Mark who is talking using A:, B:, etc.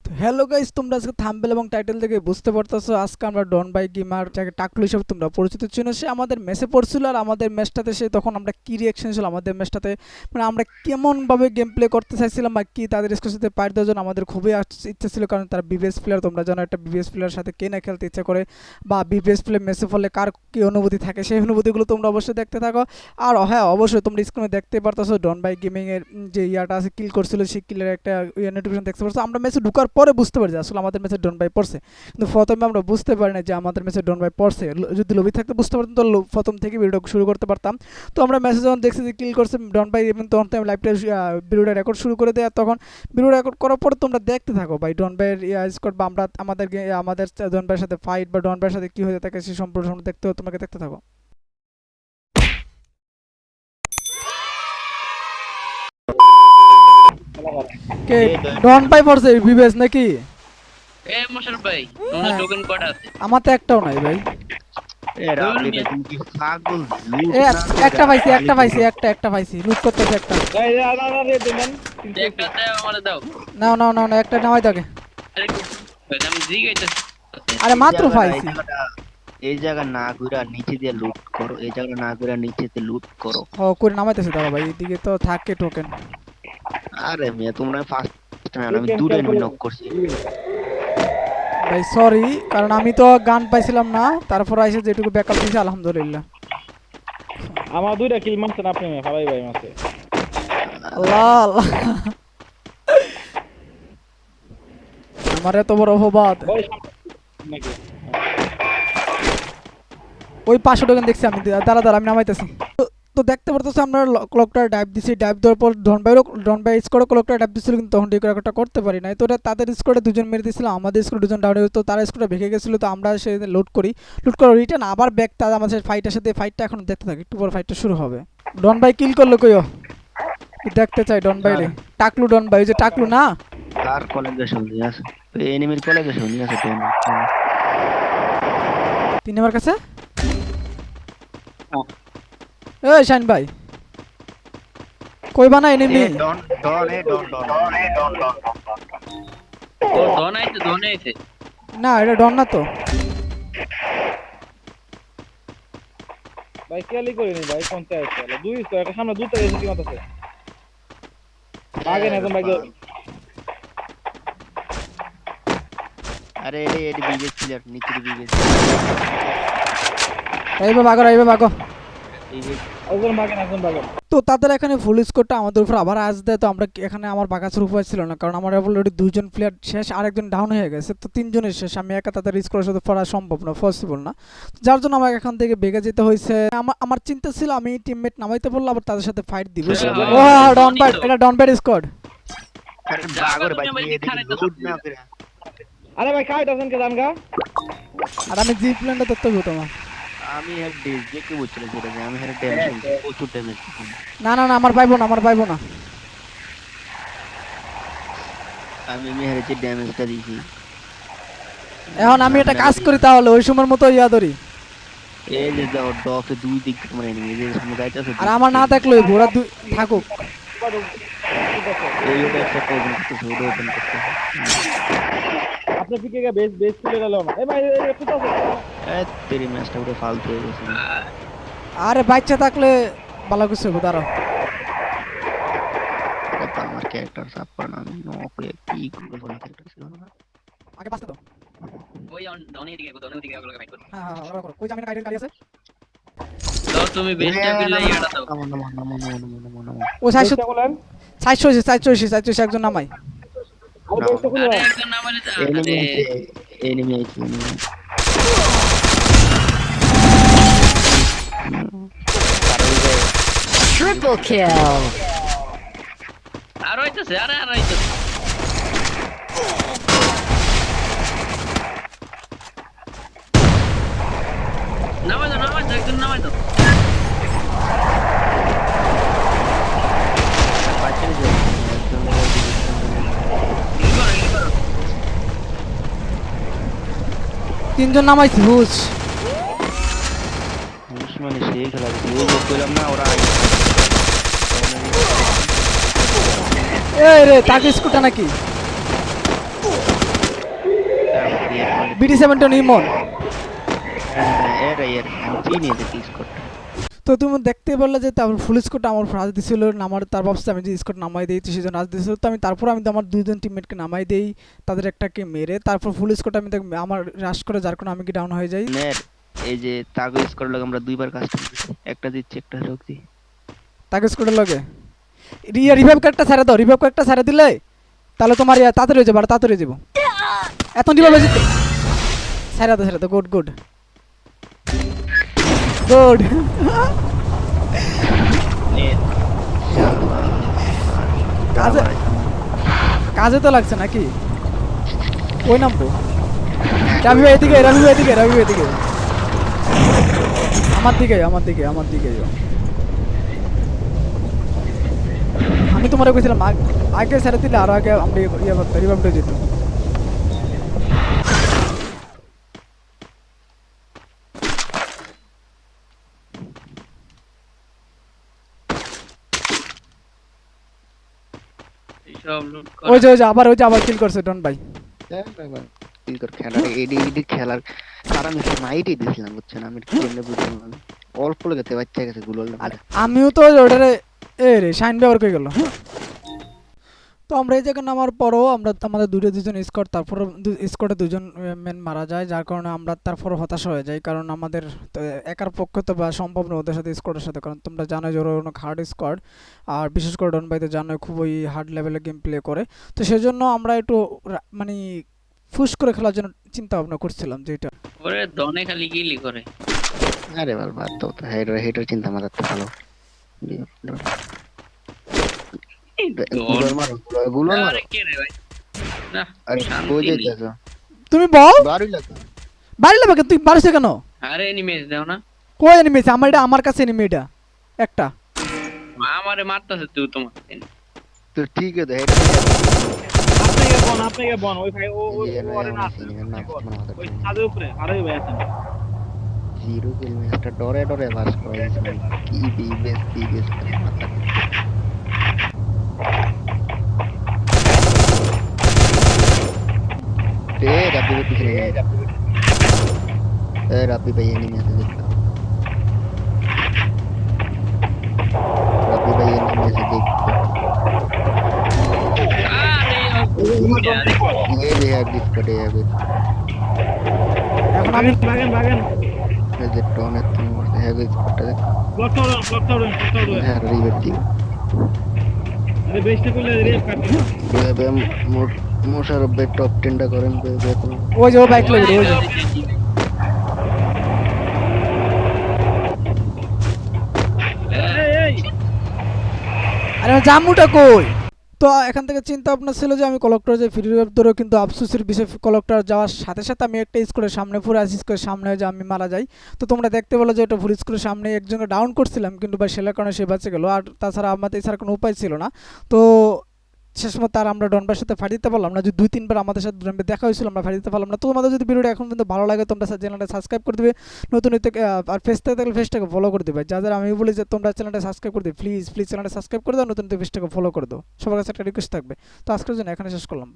A: তো hello guys, তোমরা আজকে থাম্বনেল এবং টাইটেল থেকে বুঝতে পারতেছো আজকে আমরা ডন বাই গেমার যাকে টাকলু হিসেবে তোমরা পরিচিত চিনো, সে আমাদের মেসে পড়ছিল। আর আমাদের ম্যাচটাতে সে তখন আমরা কী রিয়াকশন ছিল আমাদের ম্যাচটাতে, মানে আমরা কেমনভাবে গেম প্লে করতে চাইছিলাম বা কী তাদের স্কোর সাথে পার দেওয়ার জন্য আমাদের খুবই ইচ্ছা ছিল। কারণ তারা বিবিএস প্লেয়ার, তোমরা জানো একটা বিবিএস প্লেয়ার সাথে কে না খেলতে ইচ্ছা করে, বা বিবিএস প্লে মেসে ফলে কার কী অনুভূতি থাকে সেই অনুভূতিগুলো তোমরা অবশ্যই দেখতে থাকো। আর হ্যাঁ, অবশ্যই তোমরা স্ক্রিনে দেখতে পারতেছো ডন বাই গেমিংয়ের যে ইয়াটা আছে, কিল করছিল, সেই কিলের একটা নোটিফিকেশন দেখতে পারছো। আমরা ম্যাচে ঢুকার পরে বুঝতে পারছি আসলে আমাদের ম্যাচে ডন বাই পড়ছে, কিন্তু প্রথমে আমরা বুঝতে পারি না যে আমাদের ম্যাচে ডন বাই পড়ছে। যদি লবি থাকতে বুঝতে পারতাম তো প্রথম থেকে ভিডিও শুরু করতে পারতাম। তো আমরা ম্যাচে যখন দেখছি যে কিল করছে ডন বাই, এবং তখন আমি লাইভটা ভিডিওটা রেকর্ড শুরু করে দেয়। আর তখন ভিডিও রেকর্ড করার পরে তোমরা দেখতে থাকো ভাই ডন ভাইয়ের স্কোর, বা আমরা আমাদের ডন ভাইয়ের সাথে ফাইট বা ডন ভাইয়ের সাথে কী হয়ে থাকে সেই সম্পর্কে দেখতে তোমাকে দেখতে থাকো। কে ডন ভাই পড়ছে বিবেস নাকি?
B: এ মোশারফ ভাই, তোমার
A: হ্যাঁ,
B: টোকেন কটা আছে?
A: আমার তো একটাও নাই ভাই।
B: ধরুন মিয়া,
A: একটা পাইছি, একটা পাইছি, লুট করতেছে একটা।
B: একটা দাও আমারে দাও।
A: নাও নাও নাও নাও, একটা নামাই থাকে।
B: আরে ভাই, আমি জিগাইতেছি।
A: আরে মাত্র পাইছি।
C: এই জায়গা না ঘুরা নিচে দিয়ে লুট করো, এই জায়গা না ঘুরা নিচে দিয়ে লুট করো।
A: ও করে নামাইতেছে দাঁড়া ভাই, এদিকে তো থাকে টোকেন।
C: আরে মেয়ে তোমরা ফার্স্ট টাইম আমি দূরে নক করছি।
A: ভাই সরি, কারণ আমি তো গান পাইছিলাম না, তারপর আইসে যেটুকু ব্যাকআপ দিয়েছে আলহামদুলিল্লাহ।
D: আমার দুইটা কিল মারছেন আপনি ভালাই ভাই মারছে।
A: আল্লাহ আল্লাহ, আমার এত বড় অপবাদ।
D: ওই সামনে নাকি?
A: ওই 500 টোকেন দেখছি আমি, দাঁড়া দাঁড়া আমি নামাইতেছি। তো দেখতে পারতেছি আমরা ক্লকটা ডাইভ দিছি, ডাইভ দেওয়ার পর ডন বাই স্কোরে ক্লকটা ডাইভ দিছিল, কিন্তু তখন রেকর্ডটা করতে পারি নাই। তো ওটা তাদের স্কোরে দুজন মেরে দিয়েছিল, আমাদের স্কোরে দুজন ডাউন হয়ে, তো তার স্কোরটা ভেঙে গেছিলো। তো আমরা সে লোড করি, লোড করে রিটার্ন আবার ব্যাক, তার আমাদের ফাইটের সাথে ফাইটটা এখন দেখতে থাকি, একটু পর ফাইটটা শুরু হবে। ডন বাই কিল করলো কইও, দেখতে চাই ডন বাই রে। টাকলু ডন বাই, ওই যে টাকলু না,
C: কার কলেজে শুনি আছে, ওই এনিমির কলেজে শুনি আছে তো।
A: 3 নম্বর কাছে। এই শাইন ভাই কই বানা এনিমি?
C: ডন ডন এ ডন ডন
B: ও ধন আইছে।
A: না এটা ডন না তো।
D: ভাই কেলি করিনি ভাই, 50 চলে দুই তো একটা সামনে দুটো এসে কি মারতেছে আগে না একদম ভাই।
C: আরে এডি বিগেস প্লেয়ার নিচে বিগেস
A: এইবার বাগো, এইবার বাগো।
D: একজন ভাগেন একজন ভাগেন।
A: তো তাদের এখানে ফুল স্কোরটা আমাদের উপর আবার আজ দেয়। তো আমরা এখানে আমার বাগাসের উপায় ছিল না, কারণ আমার অলরেডি 2জন প্লেয়ার শেষ, আরেকজন ডাউন হয়ে গেছে। তো 3জনের শেষ, আমি একা তাদের স্কোরের সাথে পড়া সম্ভব না, পসিবল না। যার জন্য আমাকে এখান থেকে বেগে যেতে হয়েছে। আমার চিন্তা ছিল আমি টিমমেট নামাইতে পারলে আবার তাদের সাথে ফাইট দিব। ও ডন ব্যাট, এটা ডন ব্যাট স্কোয়াড।
C: আরে বাগর ভাই এডি লুট না করে।
D: আরে ভাই কাই দছেন কে জানগা।
A: আর আমি জি প্ল্যানটা দেখতে হতো তোমার।
C: আমি হেড ডিস দেখে বুঝছিল যেটা আমি হেড ড্যামেজ প্রচুর ড্যামেজ।
A: না না না, আমার পাইবো না, আমার পাইবো না।
C: আমি মেহের যে ড্যামেজটা দিছি।
A: এখন আমি এটা কাজ করি তাহলে ওই সময়ের মতো ইয়া ধরি।
C: এই যে দাও ডফে দুই দিক মানে এনিমি এই যে সামনে যাইতাছে।
A: আর আমার না দেখলে ঘোড়া থাকুক।
C: এই ওটা একটা ওপেন করতে ছোট ওপেন করতে।
D: আপনি পিকে গিয়ে বেস বেস তুলে গেল না। এই ভাই একটু তো
C: এ তেরি ম্যাচটা পুরো ফালতু হয়ে গেছে।
A: আরে বাচ্চা থাকলে ভালো কিছু হবে, দাঁড়াও।
C: এটা তো আমার ক্যারেক্টার সাপ করে না, আমি নকে কি করে বলা ক্যারেক্টার ছিল না।
A: আগে পাস্তা দাও।
B: ওই ধনের দিকে ওগুলোকে ফাইট করো।
A: হ্যাঁ হ্যাঁ হ্যাঁ, করো। কই জামিন গাড়ি আছে?
B: দাও তুমি বেস্টটা বিল্লাই এটা দাও।
A: ও 600
D: বেসটা বলেন।
A: 480 একজন নামাই।
D: আর বেসটা কোন
B: আরে একজন নামালে
C: এনিমি
B: আরে
C: এনিমি আইছে এনিমি।
E: Triple kill.
B: আর হইতাছে, আর হইতাছে। নামাই দাও একজন নামাই দাও।
C: পাঁচজন যে
B: হিল করো।
A: 3জন নামাইছি হুজ।
C: দুশমনে সেই খেলা দিছে ওই যে কইলাম না ওরা
A: এই রে তাকে স্কুটা নাকি? BT-17 ইমন।
C: এর আমি চিনি এদের স্কোর।
A: তো তুমি দেখতে পারলে যে তারপর ফুল স্কোরটা আমার উপর রাজ দিছিল, আমার তার ভাবছে আমি যে স্কোর নামাই দিই, তো সেই জন্য রাজ দিছিল। তো আমি তারপর আমি তো আমার দুইজন টিমমেটকে নামাই দেই, তাদের একটাকে মেরে তারপর ফুল স্কোরটা আমি আমার রাশ করে যার কারণে আমি কি ডাউন হয়ে যাই।
C: নের এই যে তাগো স্কোর লোক আমরা দুইবার কাজ করছি, একটা দিচ্ছি একটা রোকছি।
A: তাকে স্কোরের লগে রিভাইভ কয়েকটা ছেড়ে দাও, রিভাইভ কয়েকটা ছেড়ে দিলে তাহলে তোমার তাড়াতাড়ি হয়ে যাবে, আর তাড়াতাড়ি হয়ে যাবো। এত রিভাইভ হয়ে যেতে ছেড়ে দাও, গুড গুড গুড।
C: নের
A: কাজে কাজে তো লাগছে নাকি? ওই নামবো। রাবি ভাই এদিকে, রাবি ভাই এদিকে, রাবি ভাই এদিকে, আমার দিকে আমার দিকে আমার দিকে। আমি তোমার কইছিলাম আগে ছেড়ে দিলে আরো আগে আমরা ইয়ে করতে রিভাইভটা যেত।
B: এইসব লুট
A: ওই যে আবার কিল করছে ডন ভাই।
C: খেলার কারণ নাইটে দিছিলাম বুঝছেন, আমি কেমনে বুঝলাম না। অল্প লেগেতে বাচ্চা গেছে গুলোল।
A: আর আমিও তো ওটারে রে শাইন ব্যবহার করে গেল। তো আমরা এই জায়গায় নামার পরও আমরা আমাদের দুজন স্কোয়াড, তারপর স্কোয়াডে দুজন মেন মারা যায়, যার কারণে আমরা তারপর হতাশা হয়ে যাই, কারণ আমাদের তো একার পক্ষে তো বা সম্ভব নয় ওদের সাথে স্কোয়াডের সাথে, কারণ তোমরা জানো যে ওরা অনেক হার্ড স্কোয়াড, আর বিশেষ করে ডন ভাই তো জানোই খুবই হার্ড লেভেলে গেম প্লে করে। তো সেজন্য আমরা একটু মানে ফুস করে খেলার জন্য চিন্তা ভাবনা করছিলাম যে এটা।
B: ওরে দনে খালি কিলি করে।
C: আরে বাল বাদ দাও তো, হেডার চিন্তা মাথার তো ভালো। গুলোর মারো, গুলোর মারো।
B: আরে কে রে ভাই? না
C: আরে
B: শান্তি
C: কই
B: নেই।
C: যাইতাছো?
A: তুমি বল
C: বাড়ি লাগা।
A: বাড়ি লাগবে, তুই বাড়িছে কেন?
B: আরে এনিমেজ দাও না।
A: কই এনিমেছে? আমার এটা আমার কাছে এনিমি এটা একটা।
B: আমারে মারতাছে তুই তোমার।
C: তো ঠিক আছে হেডার
D: আপনাকে বন ওই ভাই ও ওরে না ওই ছাদের উপরে আরে ভাই আছেন।
C: জিরো কিল ম্যাচটা ডরে ডরে বাস করে দিছে। কি বিবেস মাথা। রাব্বি পিছনে রাব্বি ভাই এনিমি আছে দেখো। রাব্বি ভাই এনিমি আছে দেখো।
B: আরে
C: ये है डिस्कटे है अभी
A: এখন আমি
D: ভাগেন
C: যে টনে তোমার है डिस्कटे
D: ব্লক টাউন
C: है रिवर दी
D: আরে বেস্টে করলে রেপ কাটবে।
C: বে মোশারফ ভাই টপ 10 টা করেন বে
A: ওই যে ও বাইক লইবে ওই যে।
D: এই
A: আরে আমার জাম্মুটা কই? তো এখান থেকে চিন্তা ভাবনা ছিল যে আমি কলেক্টর যে ফ্রি ওয়েব ধরো, কিন্তু আফসোসের বিষয় কলেক্টর যাওয়ার সাথে সাথে আমি একটা স্কোরের সামনে পুরো স্কোরের সামনে হয়ে যে আমি মারা যাই। তো তোমরা দেখতে পেলো যে ওটা ফুল স্কোরের সামনে একজনকে ডাউন করছিলাম, কিন্তু ভাই সেলার কারণে সে বাঁচে গেলো, আর তাছাড়া আমাদের এছাড়া কোনো উপায় ছিল না। তো শেষ মতো তার আমরা ডনবার সাথে ফাড়ি দিতে পারলাম না, যে 2-3 বার আমাদের সাথে ডনবার দেখা হয়েছিল, আমরা ফাড়ি দিতে পারলাম না। তো তোমাদের যদি ভিডিওটা এখন পর্যন্ত ভালো লাগে তোমরা চ্যানেলটা সাবস্ক্রাইব করে দেবে, নতুন আর ফেস থেকে থাকলে ফেসটাকে ফলো করে দেবে। যাদের আমি বলি যে তোমরা চ্যানেলটা সাবস্ক্রাইব করে দেবে, প্লিজ চ্যানেলটা সাবস্ক্রাইব করে দাও, নতুন ফেসটাকে ফলো করে দাও। সবার কাছে একটা রিকোয়েস্ট থাকবে। তো আজকের জন্য এখানে শেষ করলাম।